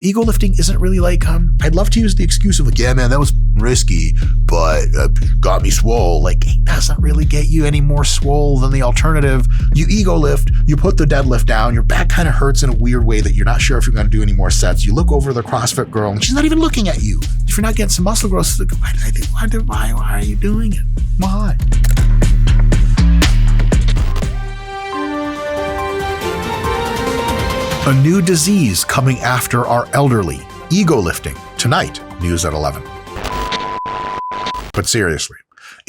ego lifting isn't really like, I'd love to use the excuse of like, yeah, man, that was risky, but got me swole. Like, it doesn't really get you any more swole than the alternative. You ego lift, you put the deadlift down, your back kind of hurts in a weird way that you're not sure if you're going to do any more sets. You look over the CrossFit girl and she's not even looking at you. If you're not getting some muscle growth, it's like, why are you doing it? Why? A new disease coming after our elderly. Ego lifting. Tonight, news at 11. But seriously,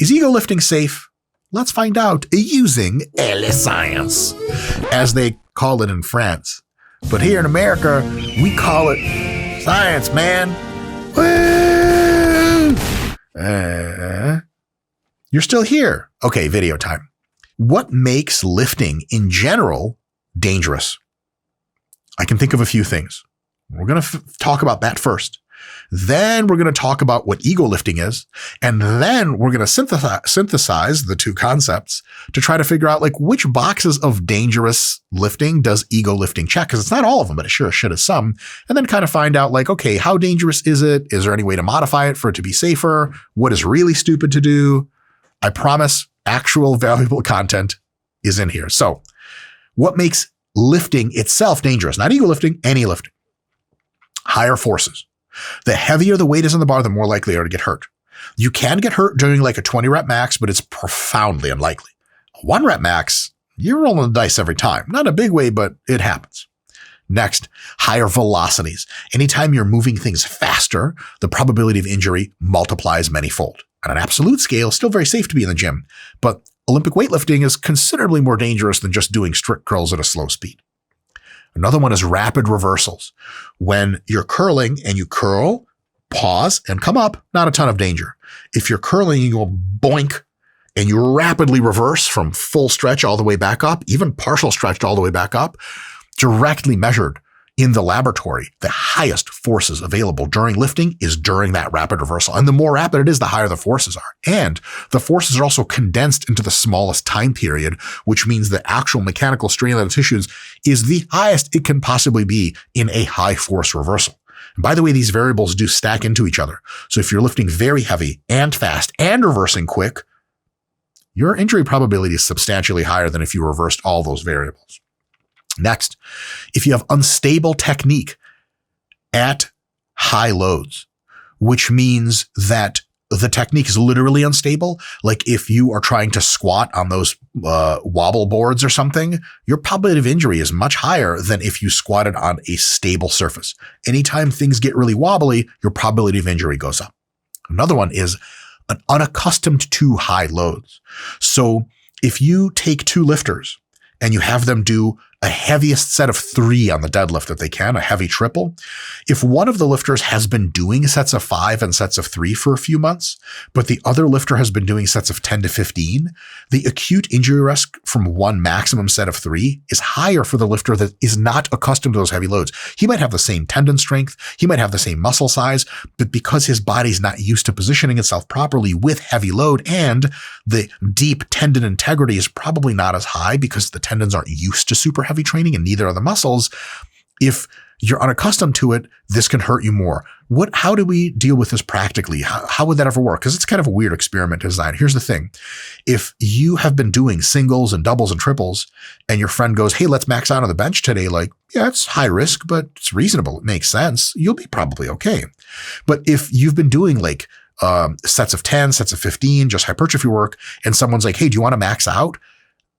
is ego lifting safe? Let's find out using Le Science, as they call it in France. But here in America, we call it science, man. Woo! You're still here. Okay, video time. What makes lifting in general dangerous? I can think of a few things. We're going to talk about that first. Then we're going to talk about what ego lifting is. And then we're going to synthesize the two concepts to try to figure out like which boxes of dangerous lifting does ego lifting check? Because it's not all of them, but it sure should have some. And then kind of find out like, okay, how dangerous is it? Is there any way to modify it for it to be safer? What is really stupid to do? I promise actual valuable content is in here. So what makes lifting itself dangerous? Not ego lifting, any lifting. Higher forces. The heavier the weight is on the bar, the more likely you are to get hurt. You can get hurt during like a 20 rep max, but it's profoundly unlikely. A 1 rep max, you're rolling the dice every time. Not a big way, but it happens. Next, higher velocities. Anytime you're moving things faster, the probability of injury multiplies manyfold. On an absolute scale, still very safe to be in the gym, but Olympic weightlifting is considerably more dangerous than just doing strict curls at a slow speed. Another one is rapid reversals. When you're curling and you curl, pause, and come up, not a ton of danger. If you're curling, you go boink, and you rapidly reverse from full stretch all the way back up, even partial stretched all the way back up, directly measured in the laboratory, the highest forces available during lifting is during that rapid reversal. And the more rapid it is, the higher the forces are. And the forces are also condensed into the smallest time period, which means the actual mechanical strain of the tissues is the highest it can possibly be in a high force reversal. And by the way, these variables do stack into each other. So if you're lifting very heavy and fast and reversing quick, your injury probability is substantially higher than if you reversed all those variables. Next, if you have unstable technique at high loads, which means that the technique is literally unstable, like if you are trying to squat on those wobble boards or something, your probability of injury is much higher than if you squatted on a stable surface. Anytime things get really wobbly, your probability of injury goes up. Another one is an unaccustomed to high loads. So if you take two lifters and you have them do a heaviest set of 3 on the deadlift that they can, a heavy triple. If one of the lifters has been doing sets of 5 and sets of 3 for a few months, but the other lifter has been doing sets of 10 to 15, the acute injury risk from one maximum set of 3 is higher for the lifter that is not accustomed to those heavy loads. He might have the same tendon strength, he might have the same muscle size, but because his body's not used to positioning itself properly with heavy load and the deep tendon integrity is probably not as high because the tendons aren't used to super heavy training and neither are the muscles. If you're unaccustomed to it, this can hurt you more. How do we deal with this practically? How would that ever work? Because it's kind of a weird experiment to design. Here's the thing. If you have been doing singles and doubles and triples and your friend goes, hey, let's max out on the bench today. Like, yeah, it's high risk, but it's reasonable. It makes sense. You'll be probably okay. But if you've been doing like sets of 10, sets of 15, just hypertrophy work, and someone's like, hey, do you want to max out?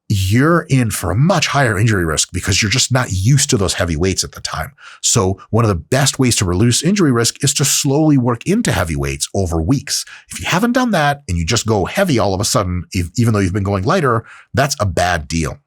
You're in for a much higher injury risk because you're just not used to those heavy weights at the time. So one of the best ways to reduce injury risk is to slowly work into heavy weights over weeks. If you haven't done that and you just go heavy all of a sudden, even though you've been going lighter, that's a bad deal.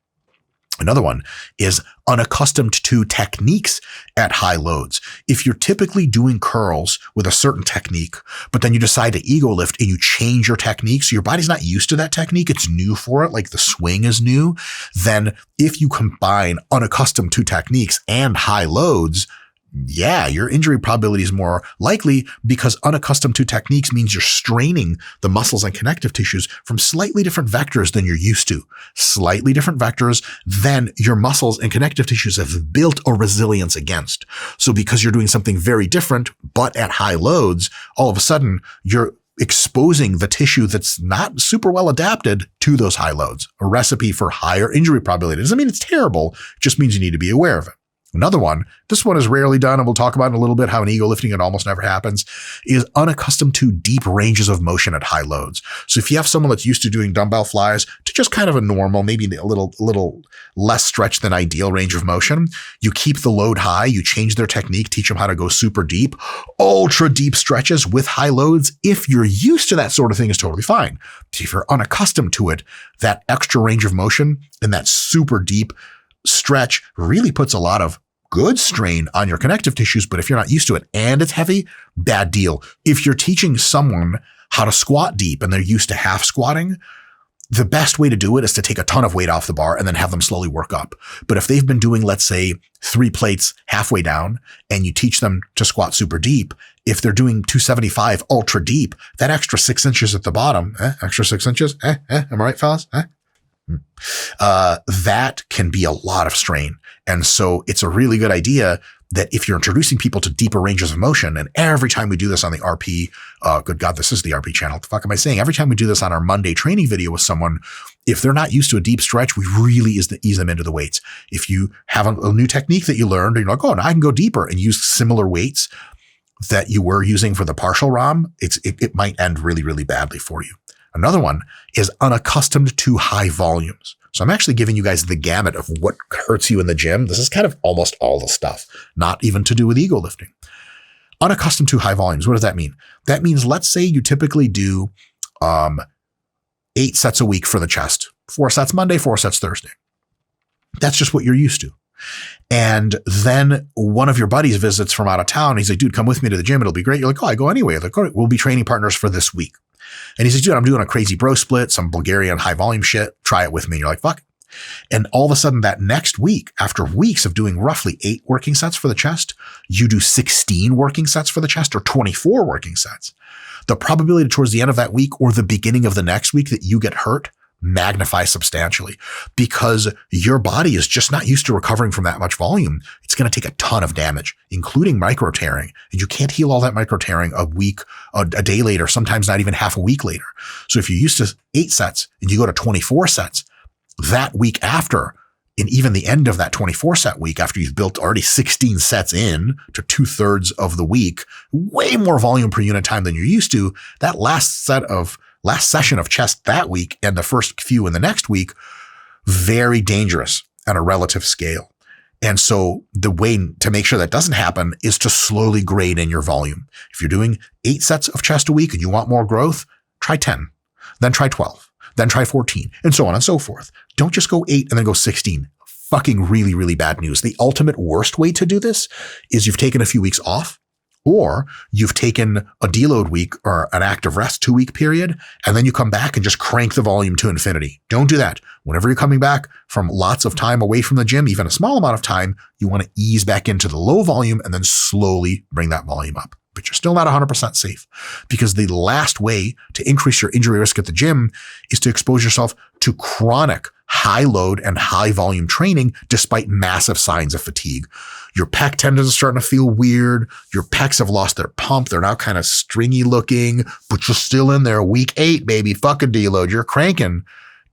Another one is unaccustomed to techniques at high loads. If you're typically doing curls with a certain technique, but then you decide to ego lift and you change your technique, so your body's not used to that technique, it's new for it, like the swing is new, then if you combine unaccustomed to techniques and high loads, yeah, your injury probability is more likely because unaccustomed to techniques means you're straining the muscles and connective tissues from slightly different vectors than you're used to. Slightly different vectors than your muscles and connective tissues have built a resilience against. So because you're doing something very different, but at high loads, all of a sudden you're exposing the tissue that's not super well adapted to those high loads. A recipe for higher injury probability. Doesn't mean it's terrible, it just means you need to be aware of it. Another one, this one is rarely done, and we'll talk about in a little bit how in ego lifting it almost never happens, is unaccustomed to deep ranges of motion at high loads. So if you have someone that's used to doing dumbbell flies to just kind of a normal, maybe a little less stretched than ideal range of motion, you keep the load high, you change their technique, teach them how to go super deep, ultra deep stretches with high loads. If you're used to that sort of thing, is totally fine. But if you're unaccustomed to it, that extra range of motion and that super deep stretch really puts a lot of good strain on your connective tissues, but if you're not used to it and it's heavy, bad deal. If you're teaching someone how to squat deep and they're used to half squatting, the best way to do it is to take a ton of weight off the bar and then have them slowly work up. But if they've been doing, let's say, 3 plates halfway down and you teach them to squat super deep, if they're doing 275 ultra deep, that extra 6 inches at the bottom, extra 6 inches, am I right, fellas? That can be a lot of strain. And so it's a really good idea that if you're introducing people to deeper ranges of motion, and every time we do this on the RP, good God, this is the RP channel. What the fuck am I saying? Every time we do this on our Monday training video with someone, if they're not used to a deep stretch, we really ease them into the weights. If you have a new technique that you learned, and you're like, oh, now I can go deeper and use similar weights that you were using for the partial ROM, it might end really, really badly for you. Another one is unaccustomed to high volumes. So I'm actually giving you guys the gamut of what hurts you in the gym. This is kind of almost all the stuff, not even to do with ego lifting. Unaccustomed to high volumes. What does that mean? That means, let's say you typically do 8 sets a week for the chest. 4 sets Monday, 4 sets Thursday. That's just what you're used to. And then one of your buddies visits from out of town. He's like, dude, come with me to the gym. It'll be great. You're like, oh, I go anyway. Like, all right, we'll be training partners for this week. And he says, dude, I'm doing a crazy bro split, some Bulgarian high volume shit. Try it with me. And you're like, fuck. And all of a sudden that next week, after weeks of doing roughly 8 working sets for the chest, you do 16 working sets for the chest or 24 working sets. The probability towards the end of that week or the beginning of the next week that you get hurt magnifies substantially because your body is just not used to recovering from that much volume. It's going to take a ton of damage, including micro tearing. And you can't heal all that micro tearing a day later, sometimes not even half a week later. So if you're used to 8 sets and you go to 24 sets that week after, and even the end of that 24 set week, after you've built already 16 sets in to 2/3 of the week, way more volume per unit time than you're used to, that last session of chest that week and the first few in the next week, very dangerous on a relative scale. And so the way to make sure that doesn't happen is to slowly grade in your volume. If you're doing 8 sets of chest a week and you want more growth, try 10, then try 12, then try 14, and so on and so forth. Don't just go 8 and then go 16. Fucking really, really bad news. The ultimate worst way to do this is you've taken a few weeks off, or you've taken a deload week or an active rest 2-week period, and then you come back and just crank the volume to infinity. Don't do that. Whenever you're coming back from lots of time away from the gym, even a small amount of time, you want to ease back into the low volume and then slowly bring that volume up. But you're still not 100% safe, because the last way to increase your injury risk at the gym is to expose yourself to chronic high load and high volume training despite massive signs of fatigue. Your pec tendons are starting to feel weird. Your pecs have lost their pump. They're now kind of stringy looking, but you're still in there. Week 8, baby, fucking deload. You're cranking.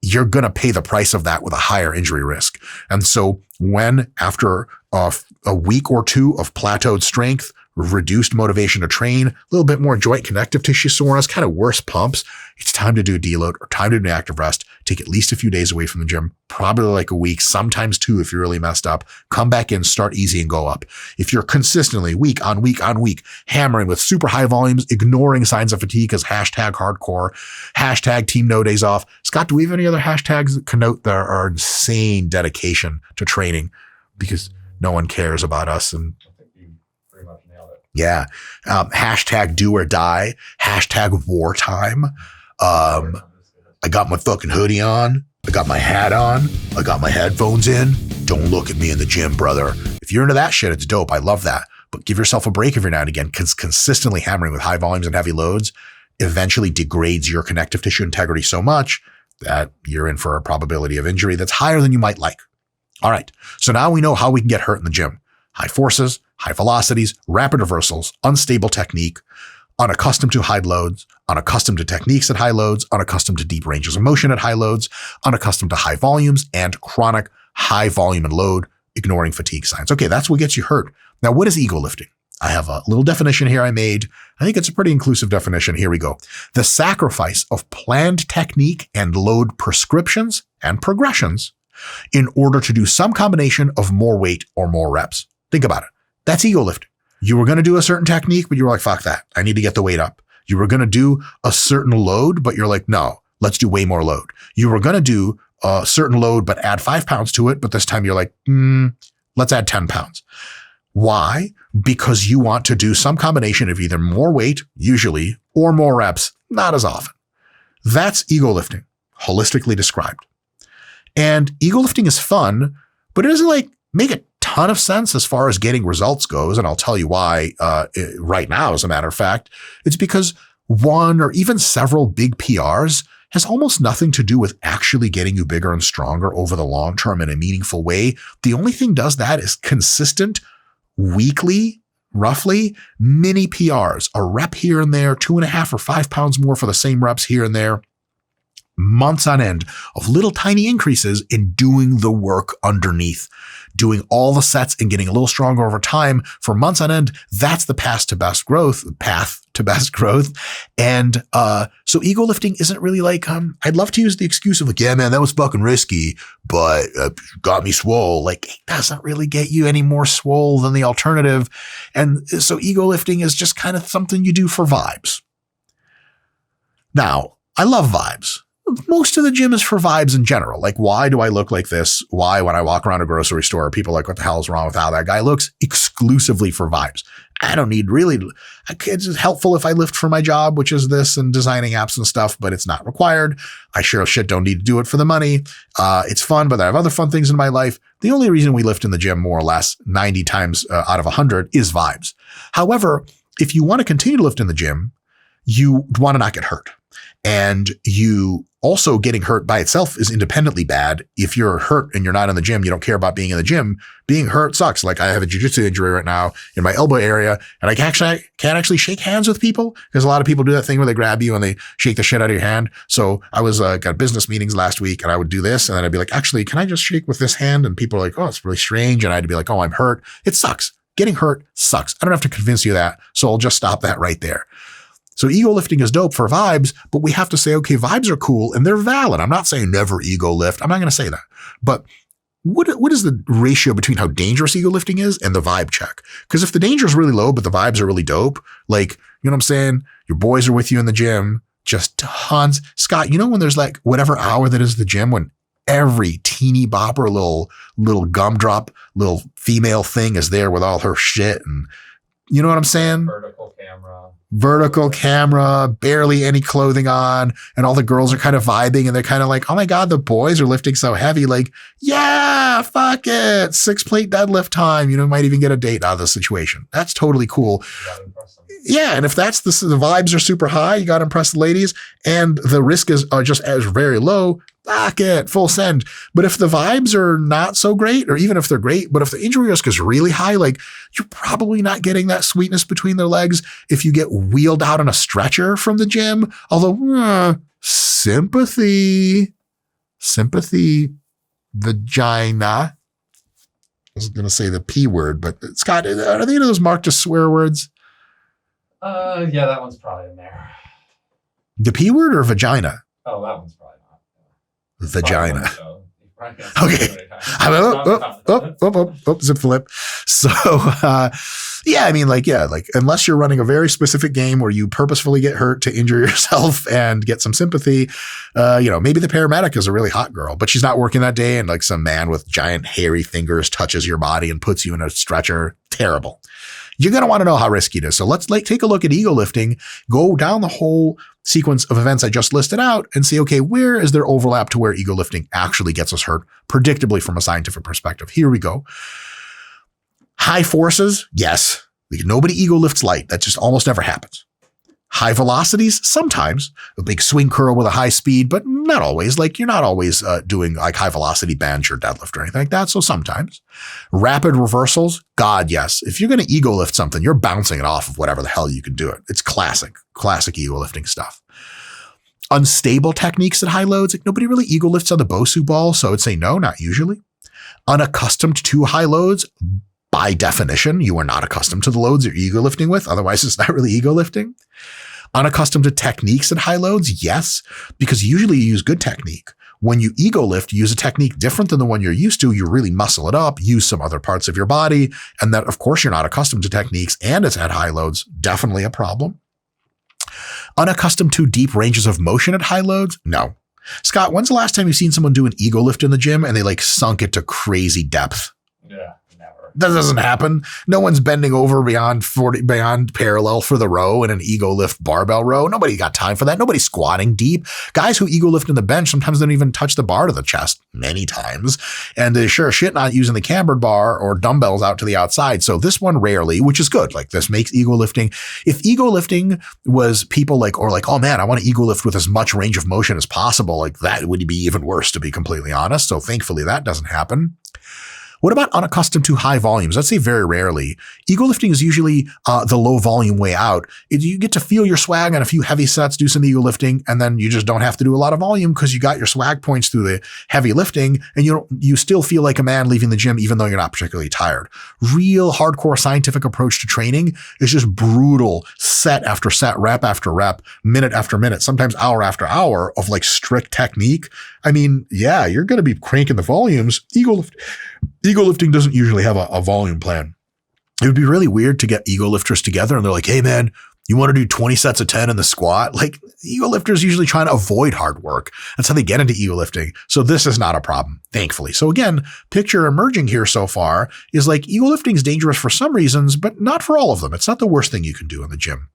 You're going to pay the price of that with a higher injury risk. And so when after a week or 2 of plateaued strength, reduced motivation to train, a little bit more joint connective tissue soreness, kind of worse pumps, it's time to do a deload or time to do an active rest. Take at least a few days away from the gym, probably like a week, sometimes 2 if you're really messed up. Come back in, start easy and go up. If you're consistently week on week on week hammering with super high volumes, ignoring signs of fatigue as #hardcore, #team no days off. Scott, do we have any other hashtags that connote our insane dedication to training? Because no one cares about us. And yeah. #do or die, #wartime. I got my fucking hoodie on. I got my hat on. I got my headphones in. Don't look at me in the gym, brother. If you're into that shit, it's dope. I love that. but give yourself a break every now and again, because consistently hammering with high volumes and heavy loads eventually degrades your connective tissue integrity so much that you're in for a probability of injury that's higher than you might like. All right. So now we know how we can get hurt in the gym. High forces, high velocities, rapid reversals, unstable technique, unaccustomed to high loads, unaccustomed to techniques at high loads, unaccustomed to deep ranges of motion at high loads, unaccustomed to high volumes, and chronic high volume and load, ignoring fatigue signs. Okay, that's what gets you hurt. Now, what is ego lifting? I have a little definition here I made. I think it's a pretty inclusive definition. Here we go. The sacrifice of planned technique and load prescriptions and progressions in order to do some combination of more weight or more reps. Think about it. That's ego lifting. You were going to do a certain technique, but you were like, fuck that. I need to get the weight up. You were going to do a certain load, but you're like, no, let's do way more load. You were going to do a certain load, but add 5 pounds to it. But this time you're like, let's add 10 pounds. Why? Because you want to do some combination of either more weight, usually, or more reps, not as often. That's ego lifting, holistically described. And ego lifting is fun, but it doesn't like make a ton of sense as far as getting results goes. And I'll tell you why right now, as a matter of fact. It's because one or even several big PRs has almost nothing to do with actually getting you bigger and stronger over the long term in a meaningful way. The only thing does that is consistent, weekly, roughly, mini PRs, a rep here and there, 2.5 or 5 pounds more for the same reps here and there, months on end of little tiny increases in doing the work underneath, doing all the sets and getting a little stronger over time for months on end. That's the path to best growth. And so ego lifting isn't really like, I'd love to use the excuse of like, yeah, man, that was fucking risky, but got me swole. Like, it doesn't really get you any more swole than the alternative. And so ego lifting is just kind of something you do for vibes. Now, I love vibes. Most of the gym is for vibes in general. Like, why do I look like this? Why, when I walk around a grocery store, are people like, what the hell is wrong with how that guy looks? Exclusively for vibes. I don't need really, it's helpful if I lift for my job, which is this and designing apps and stuff, but it's not required. I sure as shit don't need to do it for the money. It's fun, but I have other fun things in my life. The only reason we lift in the gym more or less 90 times out of 100 is vibes. However, if you want to continue to lift in the gym, you want to not get hurt. And you also getting hurt by itself is independently bad. If you're hurt and you're not in the gym, you don't care about being in the gym, being hurt sucks. Like I have a jiu-jitsu injury right now in my elbow area and I can't actually shake hands with people because a lot of people do that thing where they grab you and they shake the shit out of your hand. So I was got business meetings last week and I would do this and then I'd be like, actually, can I just shake with this hand? And people are like, oh, it's really strange. And I'd be like, oh, I'm hurt. It sucks. Getting hurt sucks. I don't have to convince you that. So I'll just stop that right there. So ego lifting is dope for vibes, but we have to say, okay, vibes are cool and they're valid. I'm not saying never ego lift. I'm not going to say that. But what is the ratio between how dangerous ego lifting is and the vibe check? Because if the danger is really low, but the vibes are really dope, like, you know what I'm saying? Your boys are with you in the gym, just tons. Scott, you know when there's like whatever hour that is the gym when every teeny bopper, little gumdrop, little female thing is there with all her shit and you know what I'm saying? Vertical camera, barely any clothing on, and all the girls are kind of vibing and they're kind of like, oh my God, the boys are lifting so heavy. Like, yeah, fuck it. 6 plate deadlift time. You know, might even get a date out of the situation. That's totally cool. Yeah. And if that's the vibes are super high, you got to impress the ladies and the risk is just as very low, fuck it, full send. But if the vibes are not so great, or even if they're great, but if the injury risk is really high, like you're probably not getting that sweetness between their legs if you get wheeled out on a stretcher from the gym. Although sympathy, vagina. I was going to say the P word, but Scott, are they those marked as swear words? Yeah, that one's probably in there. The P word or vagina? Oh, that one's probably not. Vagina. Okay. Zip flip. So, yeah, I mean, like, unless you're running a very specific game where you purposefully get hurt to injure yourself and get some sympathy, maybe the paramedic is a really hot girl, but she's not working that day. And like some man with giant hairy fingers touches your body and puts you in a stretcher. Terrible. You're going to want to know how risky it is. So let's take a look at ego lifting, go down the whole sequence of events I just listed out and see, okay, where is there overlap to where ego lifting actually gets us hurt, predictably from a scientific perspective? Here we go. High forces. Yes. Like nobody ego lifts light. That just almost never happens. High velocities, sometimes a big swing curl with a high speed, but not always. Like you're not always doing like high velocity bench or deadlift or anything like that. So sometimes rapid reversals. God, yes. If you're going to ego lift something, you're bouncing it off of whatever the hell you can do it. It's classic ego lifting stuff. Unstable techniques at high loads. Like nobody really ego lifts on the Bosu ball. So I would say no, not usually. Unaccustomed to high loads. By definition, you are not accustomed to the loads you're ego lifting with. Otherwise, it's not really ego lifting. Unaccustomed to techniques at high loads, yes, because usually you use good technique. When you ego lift, you use a technique different than the one you're used to. You really muscle it up, use some other parts of your body, and that, of course, you're not accustomed to techniques and it's at high loads, definitely a problem. Unaccustomed to deep ranges of motion at high loads? No. Scott, when's the last time you've seen someone do an ego lift in the gym and they like sunk it to crazy depth? Yeah, never. That doesn't happen. No one's bending over beyond parallel for the row in an ego lift barbell row. Nobody got time for that. Nobody's squatting deep. Guys who ego lift in the bench sometimes don't even touch the bar to the chest many times. And they're sure shit not using the cambered bar or dumbbells out to the outside. So this one rarely, which is good. Like this makes ego lifting. If ego lifting was people like, oh man, I want to ego lift with as much range of motion as possible. Like that would be even worse, to be completely honest. So thankfully that doesn't happen. What about unaccustomed to high volumes? I'd say very rarely. Ego lifting is usually the low volume way out. You get to feel your swag on a few heavy sets, do some ego lifting, and then you just don't have to do a lot of volume because you got your swag points through the heavy lifting, and you still feel like a man leaving the gym even though you're not particularly tired. Real hardcore scientific approach to training is just brutal set after set, rep after rep, minute after minute, sometimes hour after hour of like strict technique. I mean, yeah, you're going to be cranking the volumes. Ego lifting doesn't usually have a volume plan. It would be really weird to get ego lifters together and they're like, hey man, you want to do 20 sets of 10 in the squat? Like ego lifters usually trying to avoid hard work. That's how they get into ego lifting. So this is not a problem, thankfully. So again, picture emerging here so far is like ego lifting is dangerous for some reasons, but not for all of them. It's not the worst thing you can do in the gym.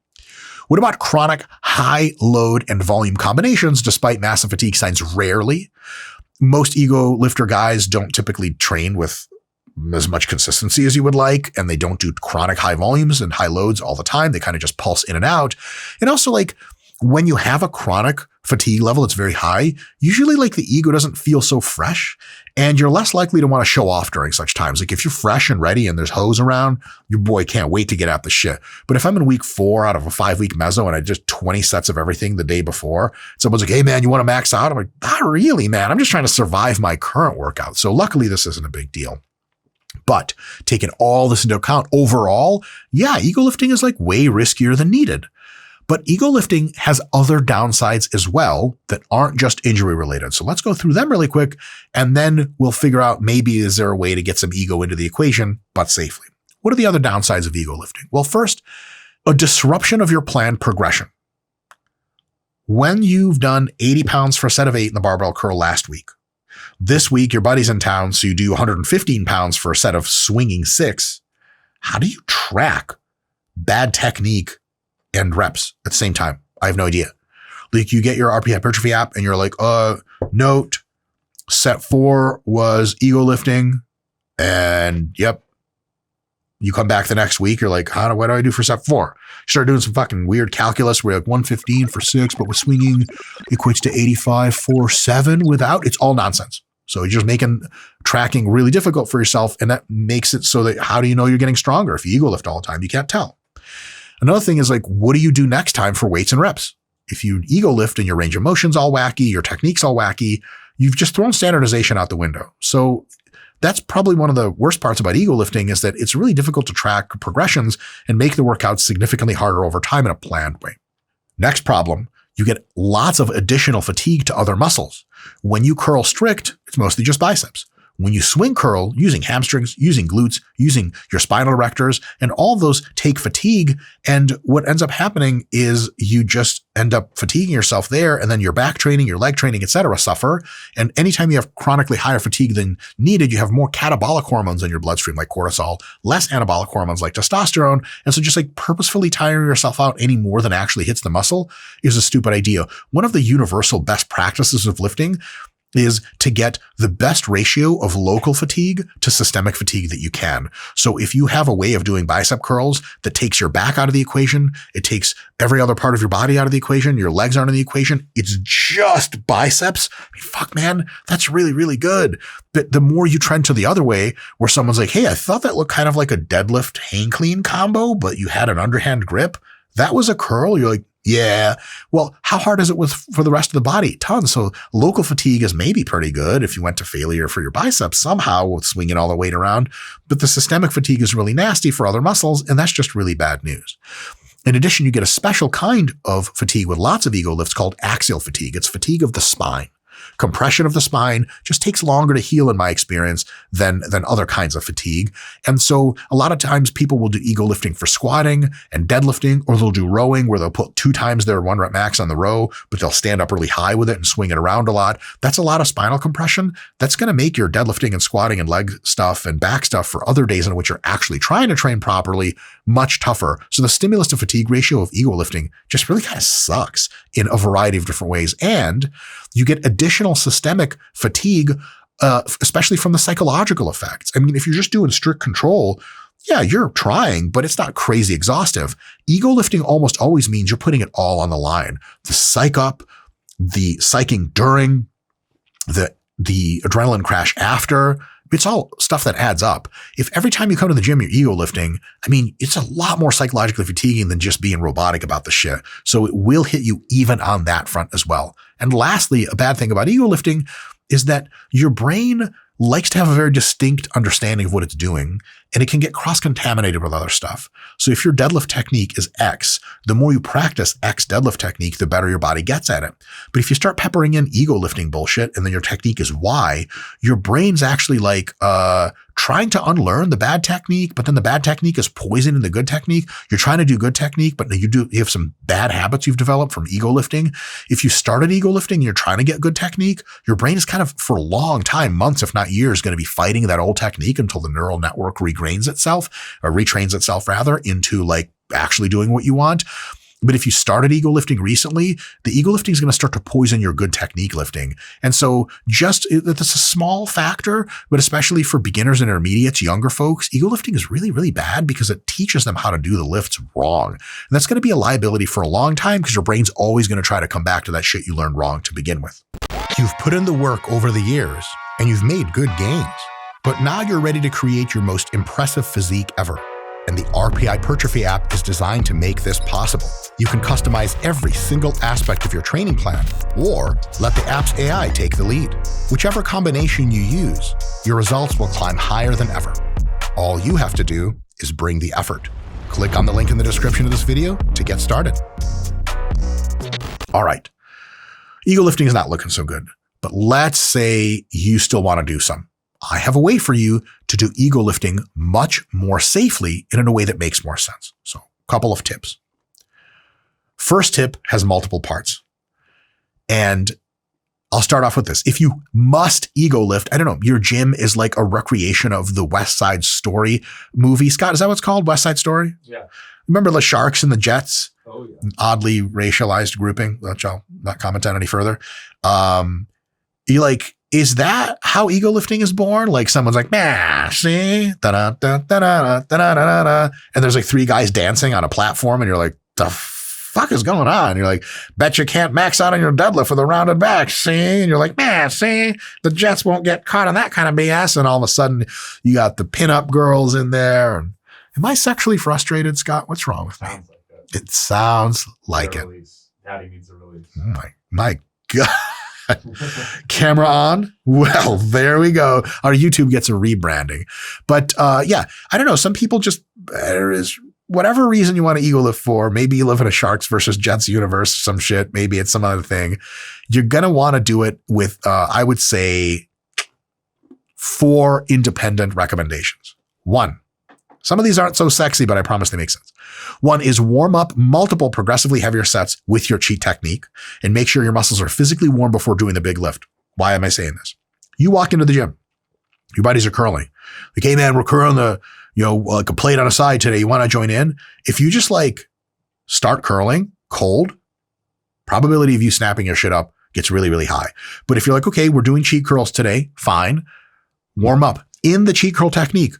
What about chronic high load and volume combinations despite massive fatigue signs? Rarely. Most ego lifter guys don't typically train with as much consistency as you would like, and they don't do chronic high volumes and high loads all the time. They kind of just pulse in and out. And also like when you have a chronic fatigue level that's very high, usually like the ego doesn't feel so fresh and you're less likely to want to show off during such times. Like if you're fresh and ready and there's hose around, your boy can't wait to get at the shit. But if I'm in week 4 out of a 5-week meso and I did 20 sets of everything the day before, someone's like, hey man, you want to max out? I'm like, not really, man. I'm just trying to survive my current workout. So luckily this isn't a big deal. But taking all this into account overall, yeah, ego lifting is like way riskier than needed. But ego lifting has other downsides as well that aren't just injury related. So let's go through them really quick, and then we'll figure out maybe is there a way to get some ego into the equation, but safely. What are the other downsides of ego lifting? Well, first, a disruption of your planned progression. When you've done 80 pounds for a set of 8 in the barbell curl last week, this week your buddy's in town, so you do 115 pounds for a set of swinging 6. How do you track bad technique and reps at the same time? I have no idea. Like you get your RP hypertrophy app and you're like, note, set 4 was ego lifting. And yep. You come back the next week, you're like, what do I do for set 4? You start doing some fucking weird calculus where you're like 115 for 6, but with swinging equates to 85 for 7 without. It's all nonsense. So you're just making tracking really difficult for yourself. And that makes it so that how do you know you're getting stronger? If you ego lift all the time, you can't tell. Another thing is like, what do you do next time for weights and reps? If you ego lift and your range of motion's all wacky, your technique's all wacky, you've just thrown standardization out the window. So that's probably one of the worst parts about ego lifting is that it's really difficult to track progressions and make the workouts significantly harder over time in a planned way. Next problem, you get lots of additional fatigue to other muscles. When you curl strict, it's mostly just biceps. When you swing curl using hamstrings, using glutes, using your spinal erectors, and all of those take fatigue. And what ends up happening is you just end up fatiguing yourself there, and then your back training, your leg training, etc. suffer. And anytime you have chronically higher fatigue than needed, you have more catabolic hormones in your bloodstream like cortisol, less anabolic hormones like testosterone. And so just like purposefully tiring yourself out any more than actually hits the muscle is a stupid idea. One of the universal best practices of lifting is to get the best ratio of local fatigue to systemic fatigue that you can. So if you have a way of doing bicep curls that takes your back out of the equation, it takes every other part of your body out of the equation, your legs aren't in the equation, it's just biceps. I mean, fuck, man, that's really, really good. But the more you trend to the other way, where someone's like, hey, I thought that looked kind of like a deadlift hang clean combo, but you had an underhand grip. That was a curl. You're like, yeah. Well, how hard is it for the rest of the body? Tons. So local fatigue is maybe pretty good if you went to failure for your biceps somehow with swinging all the weight around. But the systemic fatigue is really nasty for other muscles, and that's just really bad news. In addition, you get a special kind of fatigue with lots of ego lifts called axial fatigue. It's fatigue of the spine. Compression of the spine just takes longer to heal in my experience than other kinds of fatigue. And so a lot of times people will do ego lifting for squatting and deadlifting, or they'll do rowing where they'll put 2 times their 1 rep max on the row, but they'll stand up really high with it and swing it around a lot. That's a lot of spinal compression. That's going to make your deadlifting and squatting and leg stuff and back stuff for other days in which you're actually trying to train properly much tougher. So the stimulus to fatigue ratio of ego lifting just really kind of sucks in a variety of different ways. And you get additional systemic fatigue, especially from the psychological effects. I mean, if you're just doing strict control, yeah, you're trying, but it's not crazy exhaustive. Ego lifting almost always means you're putting it all on the line. The psych up, the psyching during, the adrenaline crash after. It's all stuff that adds up. If every time you come to the gym, you're ego lifting, I mean, it's a lot more psychologically fatiguing than just being robotic about the shit. So it will hit you even on that front as well. And lastly, a bad thing about ego lifting is that your brain likes to have a very distinct understanding of what it's doing, and it can get cross-contaminated with other stuff. So if your deadlift technique is X, the more you practice X deadlift technique, the better your body gets at it. But if you start peppering in ego lifting bullshit and then your technique is Y, your brain's actually like trying to unlearn the bad technique, but then the bad technique is poisoning the good technique. You're trying to do good technique, but you have some bad habits you've developed from ego lifting. If you started ego lifting and you're trying to get good technique, your brain is kind of, for a long time, months, if not years, going to be fighting that old technique until the neural network retrains itself rather into like actually doing what you want. But if you started ego lifting recently, the ego lifting is going to start to poison your good technique lifting. And so that's a small factor, but especially for beginners and intermediates, younger folks, ego lifting is really, really bad because it teaches them how to do the lifts wrong. And that's going to be a liability for a long time because your brain's always going to try to come back to that shit you learned wrong to begin with. You've put in the work over the years and you've made good gains, but now you're ready to create your most impressive physique ever. And the RP Hypertrophy app is designed to make this possible. You can customize every single aspect of your training plan, or let the app's AI take the lead. Whichever combination you use, your results will climb higher than ever. All you have to do is bring the effort. Click on the link in the description of this video to get started. All right. Ego lifting is not looking so good, but let's say you still want to do some. I have a way for you to do ego lifting much more safely and in a way that makes more sense. So, a couple of tips. First tip has multiple parts. And I'll start off with this. If you must ego lift, I don't know, your gym is like a recreation of the West Side Story movie. Scott, is that what it's called? West Side Story? Yeah. Remember the Sharks and the Jets? Oh, yeah. An oddly racialized grouping, which I'll not comment on any further. You like, is that how ego lifting is born? Like someone's like, nah, see, da-da-da-da-da-da-da-da-da. And there's like 3 guys dancing on a platform and you're like, the fuck is going on? And you're like, bet you can't max out on your deadlift with a rounded back, see? And you're like, man, see, the Jets won't get caught on that kind of BS. And all of a sudden you got the pinup girls in there. And am I sexually frustrated, Scott? What's wrong with me? Sounds like it. It sounds like it. Release. Daddy needs a release. My God. Camera on? Well, there we go. Our YouTube gets a rebranding. But yeah, I don't know. Some people just, there is whatever reason you want to ego lift for. Maybe you live in a Sharks versus Jets universe, some shit. Maybe it's some other thing. You're going to want to do it with, I would say, 4 independent recommendations. 1, some of these aren't so sexy, but I promise they make sense. 1 is warm up multiple progressively heavier sets with your cheat technique and make sure your muscles are physically warm before doing the big lift. Why am I saying this? You walk into the gym, your buddies are curling. Like, hey man, we're curling like a plate on a side today. You want to join in? If you just like start curling cold, probability of you snapping your shit up gets really, really high. But if you're like, okay, we're doing cheat curls today, fine. Warm up. In the cheat curl technique,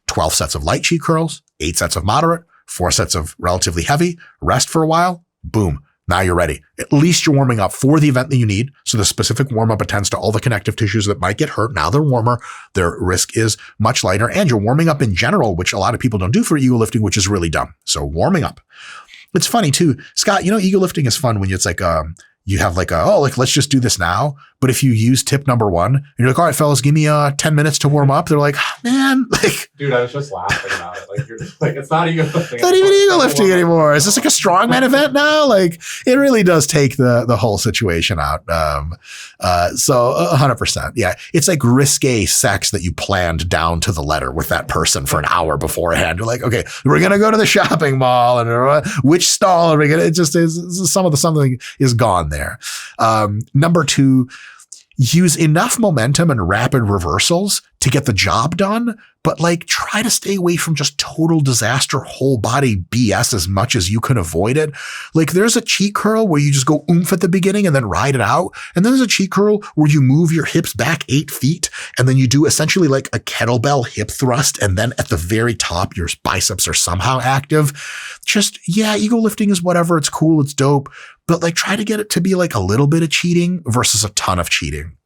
12 sets of light cheat curls, 8 sets of moderate, 4 sets of relatively heavy, rest for a while, boom. Now you're ready. At least you're warming up for the event that you need. So the specific warm up attends to all the connective tissues that might get hurt. Now they're warmer. Their risk is much lighter. And you're warming up in general, which a lot of people don't do for ego lifting, which is really dumb. So warming up. It's funny too. Scott, ego lifting is fun when it's like, you have like let's just do this now. But if you use tip number 1 and you're like, all right, fellas, give me 10 minutes to warm up. They're like, oh, man, like, dude, I was just laughing about it. Like, you're just like, it's not ego lifting. It's not even ego lifting anymore. Is this like a strongman event now? Like, it really does take the whole situation out. So 100%. Yeah. It's like risque sex that you planned down to the letter with that person for an hour beforehand. You're like, okay, we're going to go to the shopping mall and which stall are we going to, it just is something is gone there. Number 2, use enough momentum and rapid reversals to get the job done, but like try to stay away from just total disaster, whole body BS as much as you can avoid it. Like there's a cheat curl where you just go oomph at the beginning and then ride it out. And then there's a cheat curl where you move your hips back 8 feet and then you do essentially like a kettlebell hip thrust. And then at the very top, your biceps are somehow active. Ego lifting is whatever. It's cool. It's dope. But like try to get it to be like a little bit of cheating versus a ton of cheating.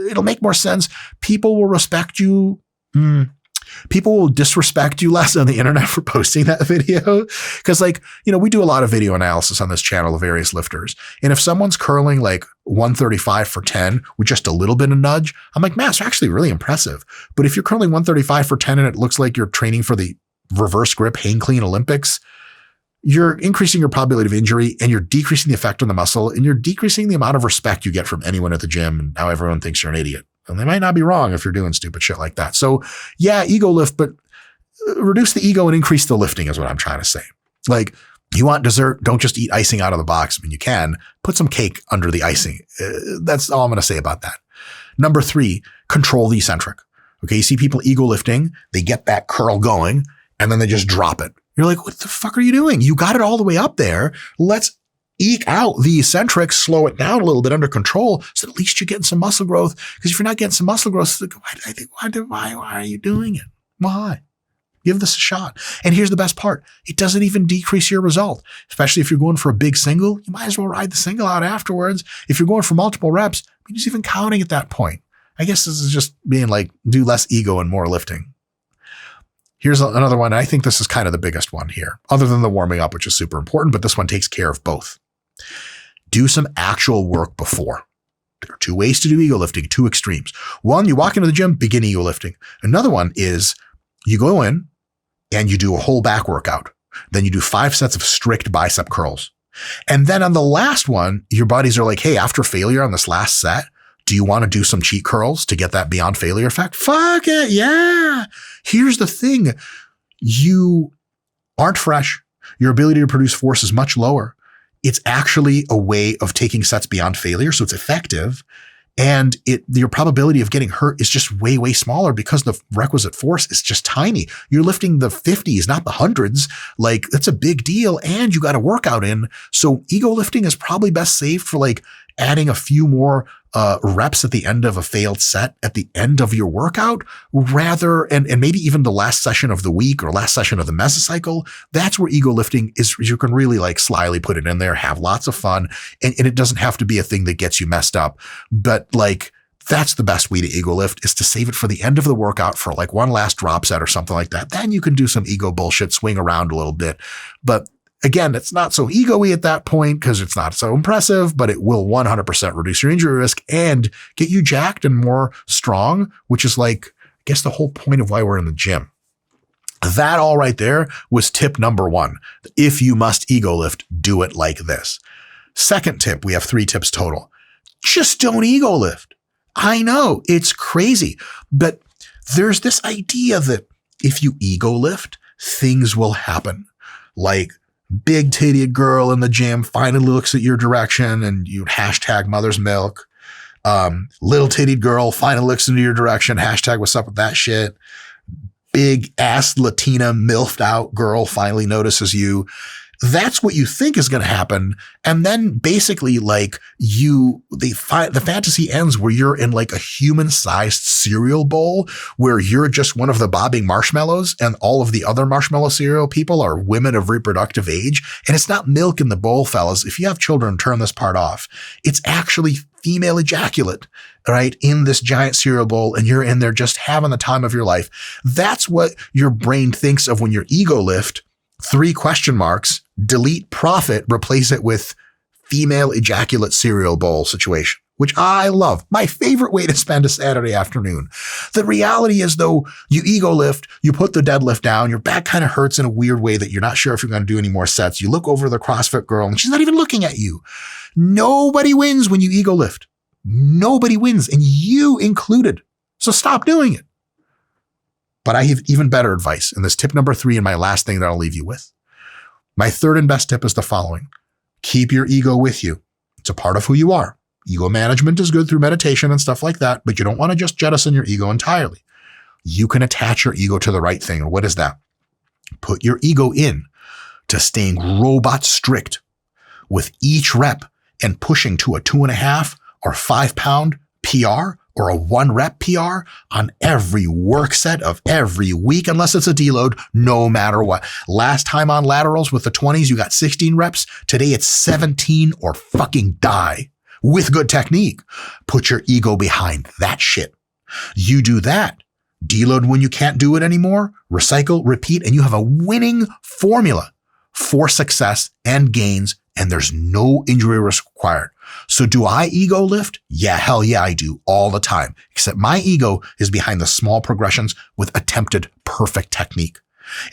It'll make more sense. People will respect you. People will disrespect you less on the internet for posting that video. Cause we do a lot of video analysis on this channel of various lifters. And if someone's curling like 135 for 10 with just a little bit of nudge, I'm like, man, it's actually really impressive. But if you're curling 135 for 10 and it looks like you're training for the reverse grip hang clean Olympics, you're increasing your probability of injury and you're decreasing the effect on the muscle and you're decreasing the amount of respect you get from anyone at the gym. And now everyone thinks you're an idiot. And they might not be wrong if you're doing stupid shit like that. So yeah, ego lift, but reduce the ego and increase the lifting is what I'm trying to say. Like you want dessert, don't just eat icing out of the box. I mean, you can put some cake under the icing. That's all I'm going to say about that. Number 3, control the eccentric. Okay. You see people ego lifting, they get that curl going and then they just drop it. You're like, what the fuck are you doing? You got it all the way up there. Let's eke out the eccentric, slow it down a little bit under control. So at least you're getting some muscle growth. Because if you're not getting some muscle growth, it's like, why are you doing it? Why? Give this a shot. And here's the best part. It doesn't even decrease your result, especially if you're going for a big single. You might as well ride the single out afterwards. If you're going for multiple reps, who's even counting at that point? I guess this is just being like, do less ego and more lifting. Here's another one. I think this is kind of the biggest one here, other than the warming up, which is super important, but this one takes care of both. Do some actual work before. There are 2 ways to do ego lifting, 2 extremes. One, you walk into the gym, begin ego lifting. Another one is you go in and you do a whole back workout. Then you do 5 sets of strict bicep curls. And then on the last one, your buddies are like, hey, after failure on this last set, do you want to do some cheat curls to get that beyond failure effect? Fuck it. Yeah. Here's the thing. You aren't fresh. Your ability to produce force is much lower. It's actually a way of taking sets beyond failure. So it's effective. And your probability of getting hurt is just way, way smaller because the requisite force is just tiny. You're lifting the 50s, not the hundreds. Like that's a big deal. And you got a workout in. So ego lifting is probably best saved for like adding a few more reps at the end of a failed set at the end of your workout rather, and maybe even the last session of the week or last session of the mesocycle. That's where ego lifting is. You can really like slyly put it in there, have lots of fun. And it doesn't have to be a thing that gets you messed up, but like, that's the best way to ego lift is to save it for the end of the workout for like one last drop set or something like that. Then you can do some ego bullshit, swing around a little bit, but again, it's not so ego-y at that point because it's not so impressive, but it will 100% reduce your injury risk and get you jacked and more strong, which is like, I guess the whole point of why we're in the gym. That all right there was tip number 1. If you must ego lift, do it like this. Second tip, we have 3 tips total. Just don't ego lift. I know it's crazy, but there's this idea that if you ego lift, things will happen. Like, big titted girl in the gym finally looks at your direction and you hashtag mother's milk. Little titted girl finally looks into your direction. Hashtag what's up with that shit. Big ass Latina milfed out girl finally notices you. That's what you think is going to happen. And then basically like the fantasy ends where you're in like a human-sized cereal bowl where you're just one of the bobbing marshmallows and all of the other marshmallow cereal people are women of reproductive age. And it's not milk in the bowl, fellas. If you have children, turn this part off. It's actually female ejaculate, right, in this giant cereal bowl, and you're in there just having the time of your life. That's what your brain thinks of when your ego lift. 3 question marks, delete profit, replace it with female ejaculate cereal bowl situation, which I love. My favorite way to spend a Saturday afternoon. The reality is, though, you ego lift, you put the deadlift down, your back kind of hurts in a weird way that you're not sure if you're going to do any more sets. You look over the CrossFit girl and she's not even looking at you. Nobody wins when you ego lift. Nobody wins, and you included. So stop doing it. But I have even better advice, and this tip number 3 and my last thing that I'll leave you with. My third and best tip is the following. Keep your ego with you. It's a part of who you are. Ego management is good through meditation and stuff like that, but you don't want to just jettison your ego entirely. You can attach your ego to the right thing. And what is that? Put your ego in to staying robot strict with each rep and pushing to a 2.5 or 5 pound PR or a 1 rep PR on every work set of every week, unless it's a deload, no matter what. Last time on laterals with the 20s, you got 16 reps. Today it's 17 or fucking die with good technique. Put your ego behind that shit. You do that. Deload when you can't do it anymore, recycle, repeat, and you have a winning formula for success and gains, and there's no injury risk required. So do I ego lift? Yeah, hell yeah, I do all the time. Except my ego is behind the small progressions with attempted perfect technique.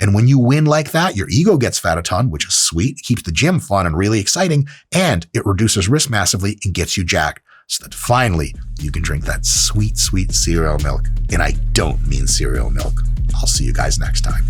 And when you win like that, your ego gets fat a ton, which is sweet. It keeps the gym fun and really exciting, and it reduces risk massively and gets you jacked. So that finally you can drink that sweet, sweet cereal milk. And I don't mean cereal milk. I'll see you guys next time.